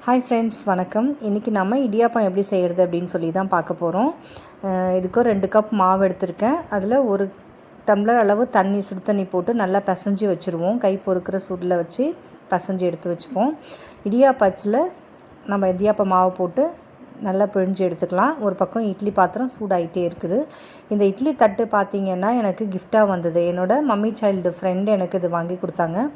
Hi friends, வணக்கம். இன்றைக்கி நம்ம இடியாப்பம் எப்படி செய்கிறது அப்படின்னு சொல்லி தான் பார்க்க போகிறோம். இதுக்கு 2 கப் மாவு எடுத்திருக்கேன். அதில் 1 டம்ளர் அளவு சுடு தண்ணி போட்டு நல்லா பிசைஞ்சு வச்சுருவோம். கை பொறுக்கிற சூடில் வச்சு பிசைஞ்சு எடுத்து வச்சுப்போம். இடியாப்ப அச்சில் நம்ம இடியாப்ப மாவு போட்டு நல்லா பிழிஞ்சு எடுத்துக்கலாம். ஒரு பக்கம் இட்லி பாத்திரம் சூடாகிட்டே இருக்குது. இந்த இட்லி தட்டு பார்த்திங்கன்னா எனக்கு கிஃப்டாக வந்தது. என்னோடய மம்மி சைல்டு ஃப்ரெண்டு எனக்கு இது வாங்கி கொடுத்தாங்க.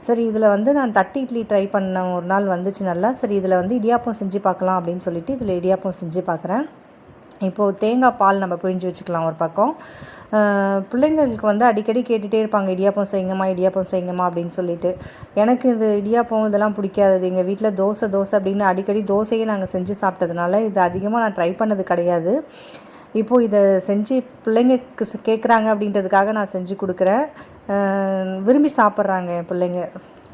சரி, இதில் நான் தட்டு இட்லி ட்ரை பண்ண ஒரு நாள் வந்துச்சு நல்லா. சரி, இதில் இடியாப்பம் செஞ்சு பார்க்கலாம் அப்படின்னு சொல்லிட்டு இதில் இடியாப்பம் செஞ்சு பார்க்குறேன். இப்போது தேங்காய் பால் நம்ம பிழிஞ்சு வச்சுக்கலாம் ஒரு பக்கம். பிள்ளைங்களுக்கு அடிக்கடி கேட்டுகிட்டே இருப்பாங்க, இடியாப்பம் செய்யுங்கம்மா அப்படின்னு சொல்லிட்டு. எனக்கு இது இடியாப்பம் இதெல்லாம் பிடிக்காது. எங்கள் வீட்டில் தோசை அப்படின்னு அடிக்கடி தோசையே நாங்கள் செஞ்சு சாப்பிட்டதுனால இது அதிகமாக நான் ட்ரை பண்ணது கிடையாது. இப்போது இதை செஞ்சு பிள்ளைங்களுக்கு கேட்குறாங்க அப்படின்றதுக்காக நான் செஞ்சு கொடுக்குறேன். விரும்பி சாப்பிட்றாங்க என் பிள்ளைங்க.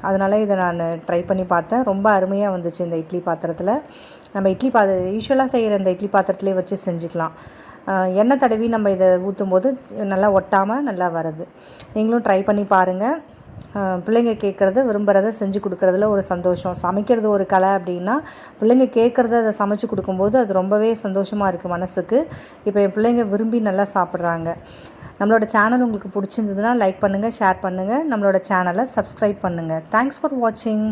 அதனால் இதை நான் ட்ரை பண்ணி பார்த்தேன். ரொம்ப அருமையாக வந்துச்சு. இந்த இட்லி பாத்திரத்தில் நம்ம யூஸ்வலாக செய்கிற இந்த இட்லி பாத்திரத்துலேயே வச்சு செஞ்சுக்கலாம். எண்ணெய் தடவி நம்ம இதை ஊற்றும் போது நல்லா ஒட்டாமல் நல்லா வருது. நீங்களும் ட்ரை பண்ணி பாருங்கள். பிள்ளைங்க கேட்குறத விரும்புகிறத செஞ்சு கொடுக்குறதுல ஒரு சந்தோஷம். சமைக்கிறது ஒரு கலை அப்படின்னா பிள்ளைங்க கேட்குறத அதை சமைச்சு கொடுக்கும்போது அது ரொம்பவே சந்தோஷமாக இருக்குது மனசுக்கு. இப்போ என் பிள்ளைங்க விரும்பி நல்லா சாப்பிட்றாங்க. நம்மளோட சேனல் உங்களுக்கு பிடிச்சிருந்ததுன்னா லைக் பண்ணுங்கள், ஷேர் பண்ணுங்கள். நம்மளோட சேனலை சப்ஸ்கிரைப் பண்ணுங்கள். தேங்க்ஸ் ஃபார் வாட்சிங்.